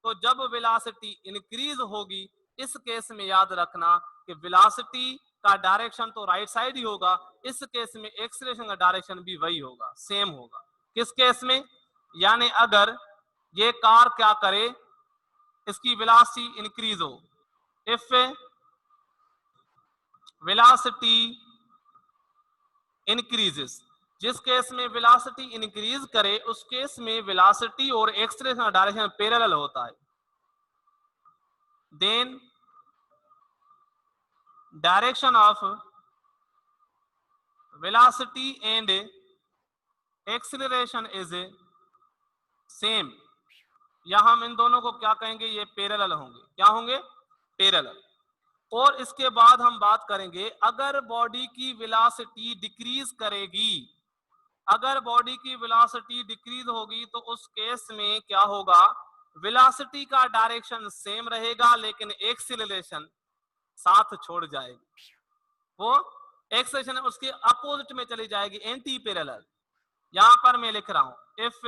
तो जब वेलोसिटी इंक्रीज होगी इस केस में याद रखना कि वेलोसिटी का डायरेक्शन तो राइट साइड ही होगा, इस केस में एक्सीलरेशन का डायरेक्शन भी वही होगा, सेम होगा। किस केस में, यानी अगर ये कार क्या करे, इसकी वेलोसिटी इंक्रीज हो, इफ वेलोसिटी इंक्रीजेस, जिस केस में वेलोसिटी इंक्रीज करे उस केस में वेलोसिटी और एक्सीलरेशन का डायरेक्शन पैरेलल होता है। Then direction of velocity and acceleration is same, या हम इन दोनों को क्या कहेंगे, ये पैरेलल होंगे। क्या होंगे, पैरेलल। और इसके बाद हम बात करेंगे अगर बॉडी की वेलोसिटी डिक्रीज करेगी, अगर बॉडी की वेलोसिटी डिक्रीज होगी तो उस केस में क्या होगा, वेलोसिटी का डायरेक्शन सेम रहेगा लेकिन एक्सीलरेशन साथ छोड़ जाएगी, वो एक्सीलरेशन उसके अपोजिट में चली जाएगी, एंटी पैरेलल। यहां पर मैं लिख रहा हूं इफ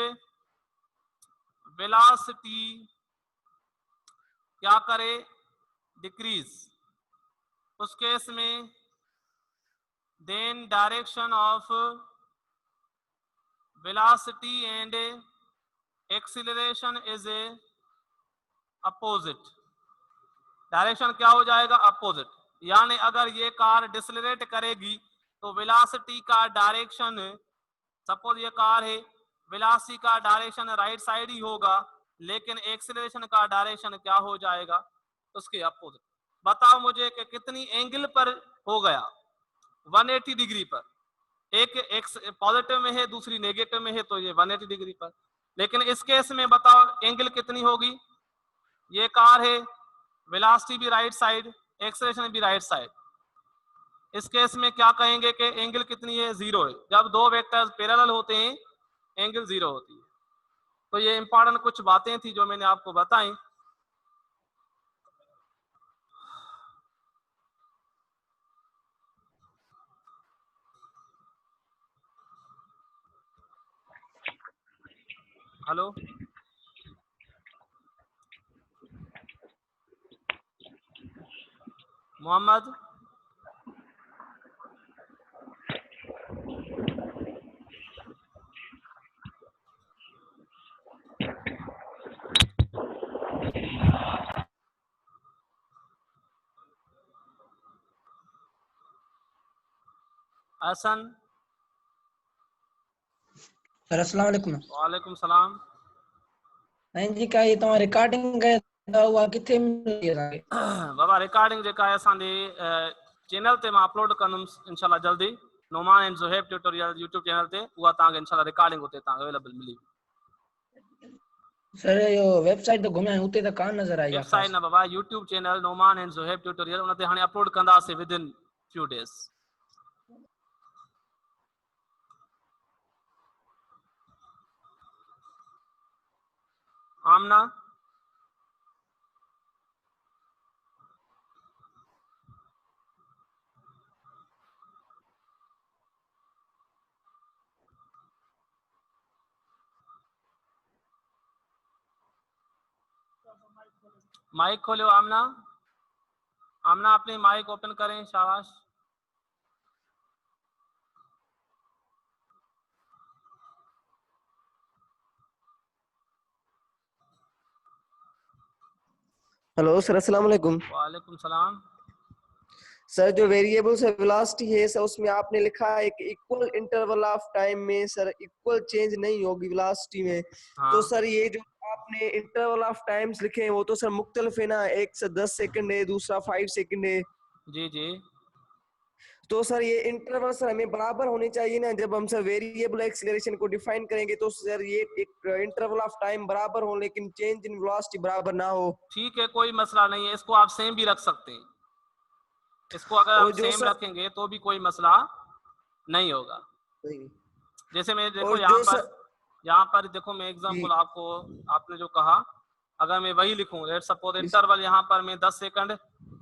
वेलोसिटी क्या करे, डिक्रीज, उस केस में then direction of velocity and acceleration is opposite. Direction क्या हो जाएगा, अपोजिट। यानी अगर ये कार डिसलरेट करेगी तो वेलोसिटी का डायरेक्शन, सपोज ये कार है, वेलोसिटी का डायरेक्शन राइट साइड ही होगा लेकिन एक्सीलरेशन का डायरेक्शन क्या हो जाएगा, उसके अपोजिट। बताओ मुझे कि कितनी एंगल पर हो गया, 180 डिग्री पर। एक एक्स पॉजिटिव में है दूसरी नेगेटिव में है तो ये 180 डिग्री पर। लेकिन इस केस में बताओ एंगल कितनी होगी, ये कार है, वेलोसिटी भी राइट साइड, एक्सीलरेशन भी राइट साइड। इस केस में क्या कहेंगे कि एंगल कितनी है, जीरो है। जब दो वेक्टर्स पैरेलल होते हैं एंगल जीरो होती है। तो ये इंपॉर्टेंट कुछ बातें थी जो मैंने आपको बताई। हेलो मोहम्मद, हसन। सर अस्सलाम वालेकुम। वालेकुम सलाम। नहीं जी का ये तव्हां रिकॉर्डिंग कया हुआ किथे मिली आहे? बाबा रिकॉर्डिंग जेका आहे असांजे चैनल ते मां अपलोड कंदुमि इंशाल्लाह जल्दी। Noman and Zuhaib tutorial YouTube channel ते उहा तव्हांखे इंशाल्लाह रिकॉर्डिंग उते तव्हांखे अवेलेबल मिली। सर यो वेबसाइट तो घुमिया उते त कान नजर आई आहे वेबसाइट ख़ास। न बाबा YouTube channel Noman and Zuhaib tutorial उन ते हाणे अपलोड कंदासीं within few days. Amna mic खोलो। आमना, आमना अपनी माइक ओपन करें। शाबाश। हेलो सर, अस्सलाम वालेकुम। वालेकुम सलाम। सर जो वेरिएबल से वेलोसिटी है सर, उसमें आपने लिखा है कि इक्वल इंटरवल ऑफ टाइम में सर इक्वल चेंज नहीं होगी वेलोसिटी में। हाँ। तो सर ये जो आपने इंटरवल ऑफ टाइम्स लिखे हैं वो तो सर मुख्तलिफ है ना, एक से 10 सेकंड है, दूसरा 5 सेकंड है। जी जी। तो सर ये इंटरवल सर हमें बराबर होने चाहिए ना, जब हम सर वेरिएबल एक्सीलरेशन को डिफाइन करेंगे तो सर ये एक इंटरवल ऑफ टाइम बराबर हो लेकिन चेंज इन वेलोसिटी बराबर ना हो। ठीक है, कोई मसला नहीं है, इसको आप सेम भी रख सकते हैं। इसको अगर हम और जो सेम सर रखेंगे तो भी कोई मसला नहीं होगा। जैसे मैं देखो और जो सर यहाँ पर देखो मैं जी एग्जांपल आपको, आपने जो कहा अगर मैं वही लिखूं, लेट्स सपोज इंटरवल यहाँ पर मैं 10 सेकंड,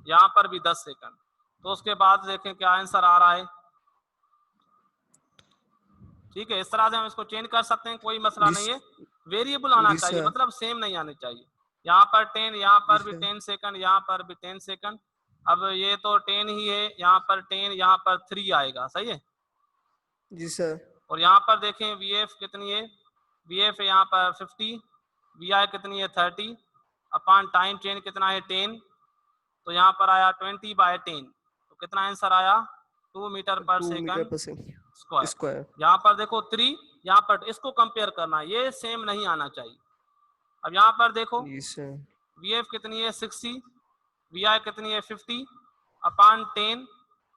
यहाँ पर भी 10 सेकंड, तो उसके बाद देखें क्या आंसर आ रहा है। ठीक है, इस तरह से हम इसको चेंज कर सकते हैं, कोई मसला नहीं है। वेरिएबल आना चाहिए, मतलब सेम नहीं आने चाहिए। यहाँ पर 10, यहाँ पर भी 10 सेकंड, यहाँ पर भी 10 सेकंड। अब ये तो 10 ही है, यहाँ पर 10, यहाँ पर 3 आएगा। सही है जी सर। और यहाँ पर देखें VF कितनी है, VF है यहाँ पर 50, VI कितनी है 30, अपॉन टाइम चेंज कितना है 10, तो यहाँ पर आया 20/10, तो कितना आंसर आया 2 मीटर पर सेकंड स्क्वायर। यहाँ पर देखो 3, यहाँ पर इसको कंपेयर करना, ये सेम नहीं आना चाहिए। अब यहाँ पर देखो VF कितनी है 60, VI कितनी है 50 अपॉन 10,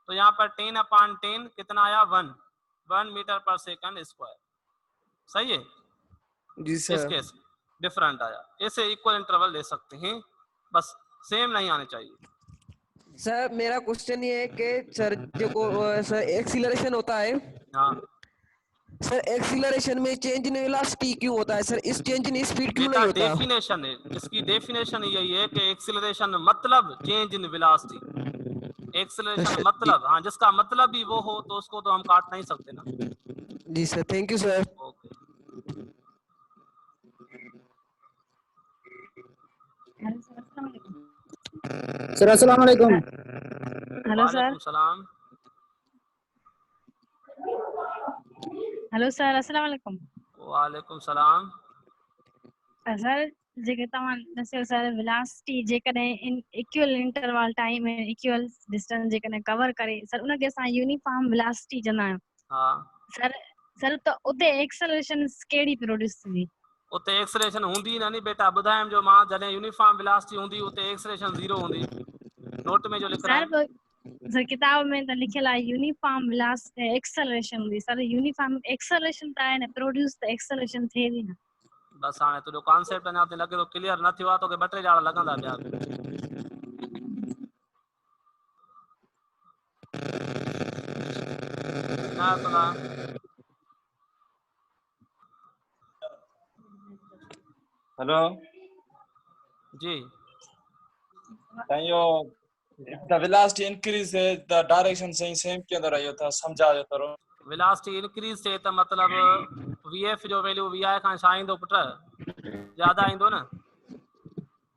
तो यहाँ पर 10 अपॉन 10 कितना आया 1 मीटर पर सेकंड स्क्वायर। सही है जी सर। इस केस डिफरेंट आया, ऐसे इक्वल इंटरवल ले सकते हैं, बस सेम नहीं आने चाहिए। सर मेरा क्वेश्चन ये है कि सर जो सर एक्सीलरेशन होता है, हाँ सर एक्सीलरेशन में चेंज इन वेलोसिटी क्यों होता है सर, इस चेंज इन स्पीड क्यों बेटा नहीं होता? डेफिनेशन है इसकी, डेफिनेशन यही है कि एक्सीलरेशन मतलब चेंज इन वेलोसिटी। एक्सीलरेशन मतलब, हाँ जिसका मतलब भी वो हो तो उसको तो हम काट नहीं सकते ना। जी sir, thank you sir. Okay. Sir अस्सलाम वालेकुम। Hello sir. वालेकुम सलाम। हेलो सर, अस्सलाम वालेकुम। वालेकुम सलाम। सर जेके तव्हां दसियो सर वेलोसिटी जेकॾहिं इन इक्वल इंटरवल टाइम में इक्वल डिस्टेंस जेकॾहिं कवर करे सर उनखे असां यूनिफॉर्म वेलोसिटी चवंदा आहियूं। हाँ सर त उते एक्सेलरेशन कहिड़ी प्रोड्यूस थींदी? उते एक्सलेशन हूंदी न नी बेटा, ॿुधायमि जो मां, जॾहिं यूनिफॉर्म वेलोसिटी हूंदी उते एक्सलेशन 0 हूंदी। नोट में जो लिख रहा है सर किताब में त लिखियल आहे यूनिफॉर्म वेलोसिटी एक्सेलरेशन हूंदी। सर यूनिफॉर्म एक्सेलरेशन त आहे न, प्रोड्यूस त एक्सेलरेशन थिए थी न। बस हाणे तुंहिंजो कॉन्सेप्ट अञा लॻे थो क्लियर न थियो आहे, तोखे 2-3 ॼाण लॻंदा ॿिया। ना सुना हेलो जी। ताइयो द वेलोसिटी इंक्रीज है द डायरेक्शन सेम केंदो रहियो था समझायो थोरो। वेलोसिटी इंक्रीज थिए त मतलब VF जो वैल्यू VI खां छा ईंदो पुट, ज्यादा ईंदो न।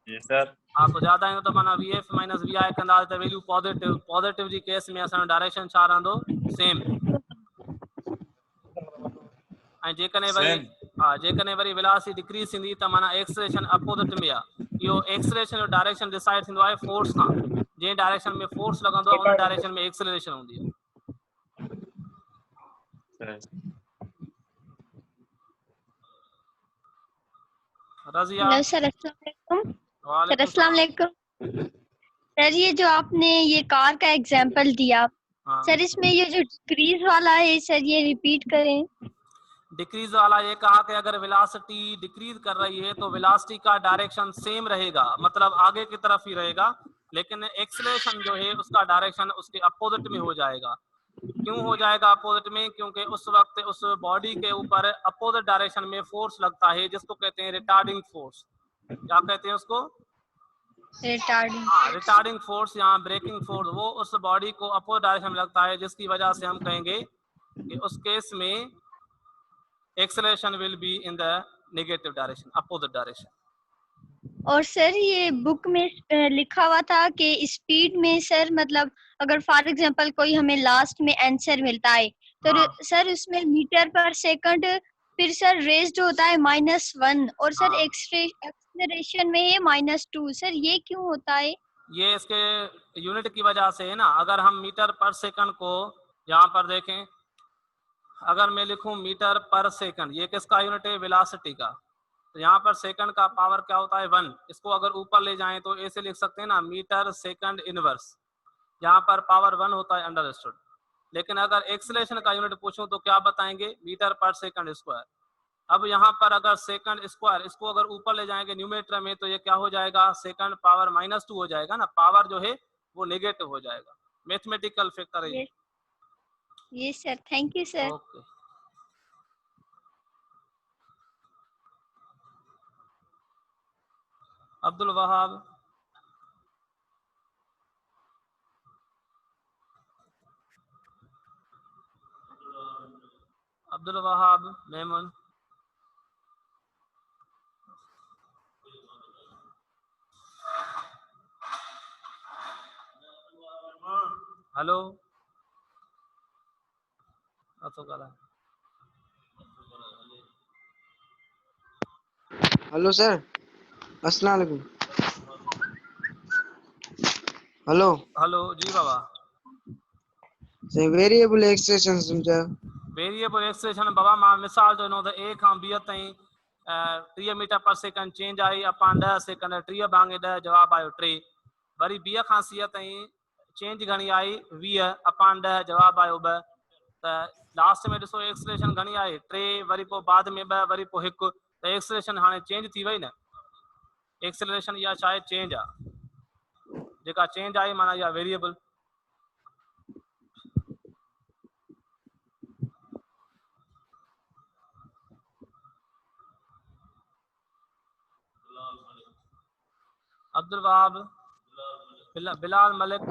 जी सर। हाँ तो ज्यादा ईंदो त माना VF माइनस VI कंदासीं त वैल्यू पॉजिटिव, पॉजिटिव जी केस में असांजो डायरेक्शन छा रहंदो सेम। ऐं जेकॾहिं वरी हाँ जेकॾहिं वरी वेलोसिटी डिक्रीज थींदी त माना एक्सेलरेशन अपोजिट में आहे। इहो एक्सेलरेशन जो डायरेक्शन डिसाइड थींदो आहे फोर्स खां, जंहिं डायरेक्शन में फोर्स लॻंदो आहे उन डायरेक्शन में एक्सेलरेशन हूंदी आहे। रजिया। हेलो सर, अस्सलाम वालेकुम। सर वालेकुम अस्सलाम सलाम। वालेकुम। सर ये जो आपने ये कार का एग्जांपल दिया, हाँ, सर इसमें ये जो डिक्रीज वाला है सर ये रिपीट करें। डिक्रीज वाला ये कहा कि अगर वेलोसिटी डिक्रीज कर रही है तो वेलोसिटी का डायरेक्शन सेम रहेगा, मतलब आगे की तरफ ही रहेगा, लेकिन एक्सेलरेशन जो है उसका डायरेक्शन उसके अपोजिट में हो जाएगा। क्यों हो जाएगा अपोजिट में? क्योंकि उस वक्त उस बॉडी के ऊपर अपोजिट डायरेक्शन में फोर्स लगता है जिसको कहते हैं रिटार्डिंग फोर्स। क्या कहते हैं उसको? रिटार्डिंग। हाँ, रिटार्डिंग फोर्स, यहाँ ब्रेकिंग फोर्स, वो उस बॉडी को अपोजिट डायरेक्शन में लगता है, जिसकी वजह से हम कहेंगे कि उस केस में acceleration will be in the negative direction, opposite direction. और सर ये बुक में लिखा हुआ था कि स्पीड में सर मतलब अगर फॉर एग्जांपल कोई हमें लास्ट में आंसर मिलता है तो हाँ, सर उसमें मीटर पर सेकंड फिर सर रेज जो होता है -1 और सर हाँ। एक्सेलरेशन में ये -2, सर ये क्यों होता है? ये इसके यूनिट की वजह से है ना। अगर हम मीटर पर सेकंड को यहाँ पर देखें, अगर मैं लिखूं मीटर पर सेकंड, ये किसका यूनिट है? वेलोसिटी का। तो यहाँ पर सेकंड का पावर क्या होता है? 1। इसको अगर ऊपर ले जाएं तो ऐसे लिख सकते हैं ना, मीटर सेकंड इनवर्स। यहाँ पर पावर 1 होता है, अंडरस्टूड। लेकिन अगर एक्सेलरेशन का यूनिट पूछूं तो क्या बताएंगे? Metre per second square. अब यहाँ पर अगर सेकंड स्क्वायर, इसको अगर ऊपर ले जाएंगे न्यूमेरेटर में तो ये क्या हो जाएगा? सेकंड पावर -2 हो जाएगा ना, पावर जो है वो नेगेटिव हो जाएगा। मैथमेटिकल फैक्टर है। ये sir, thank you sir. Okay. Abdul Wahab. Abdul Wahab Memon. Hello. Hello sir, अस्सलाम वालेकुम। हेलो हेलो जी बाबा। सर, वेरिएबल एक्सप्रेशन समझा? वेरिएबल एक्सेलरेशन बाबा मां मिसाल जो नो त 1 खां 20 ताईं 30 मीटर पर सेकंड चेंज आई अपान 10 सेकंड, 30 भाङे 10 जवाब आयो 3। वरी 20 खां 80 ताईं चेंज घणी आई? 20 अपान 10 जवाब आयो 2। त लास्ट में ॾिसो एक्सेलरेशन घणी आहे? 3, वरी पोइ बाद में 2, वरी पोइ 1। त एक्सेलरेशन हाणे चेंज थी वई न। एक्सेलरेशन इहा छा आहे? चेंज आहे। जेका चेंज आई माना इहा वेरिएबल। अब्दुल वहाब। बिलाल मलिक।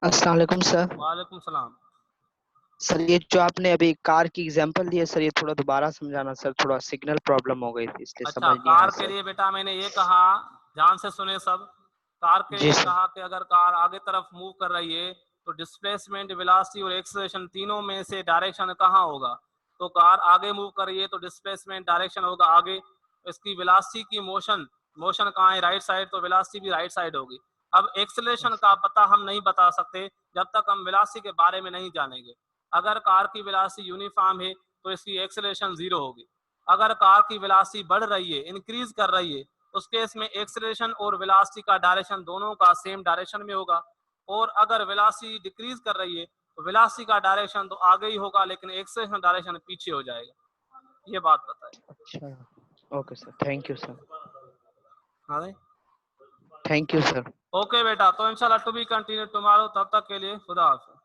अस्सलाम वालेकुम सर। वालेकुम सलाम। सर ये जो आपने अभी कार की एग्जांपल दी है सर, ये थोड़ा दोबारा समझाना सर, थोड़ा सिग्नल प्रॉब्लम हो गई थी इसलिए अच्छा, समझ नहीं आया कार के सर। लिए बेटा मैंने ये कहा, ध्यान से सुने सब। कार के जी लिए सर। कहा कि अगर कार आगे तरफ मूव कर रही है तो डिस्प्लेसमेंट, वेलोसिटी और एक्सेलरेशन तीनों में से डायरेक्शन कहाँ होगा? तो कार आगे मूव कर रही है तो डिस्प्लेसमेंट डायरेक्शन होगा आगे। इसकी वेलोसिटी की मोशन कहाँ है? राइट साइड, तो वेलोसिटी भी राइट साइड होगी। अब एक्सेलरेशन का पता हम नहीं बता सकते जब तक हम वेलोसिटी के बारे में नहीं जानेंगे। अगर कार की वेलोसिटी यूनिफॉर्म है तो इसकी एक्सेलरेशन 0 होगी। अगर कार की वेलोसिटी बढ़ रही है, इंक्रीज कर रही है, उस केस में एक्सेलरेशन और वेलोसिटी का डायरेक्शन दोनों का सेम डायरेक्शन में होगा। और अगर वेलोसिटी डिक्रीज कर रही है तो वेलोसिटी का डायरेक्शन तो आगे ही होगा लेकिन एक्सेलरेशन डायरेक्शन पीछे हो जाएगा। ये बात बताए। अच्छा, okay sir, thank you sir. हाँ, थैंक यू सर। ओके बेटा, तो इंशाल्लाह टू बी कंटिन्यू टुमारो। तब तक के लिए खुदा हाफिज़।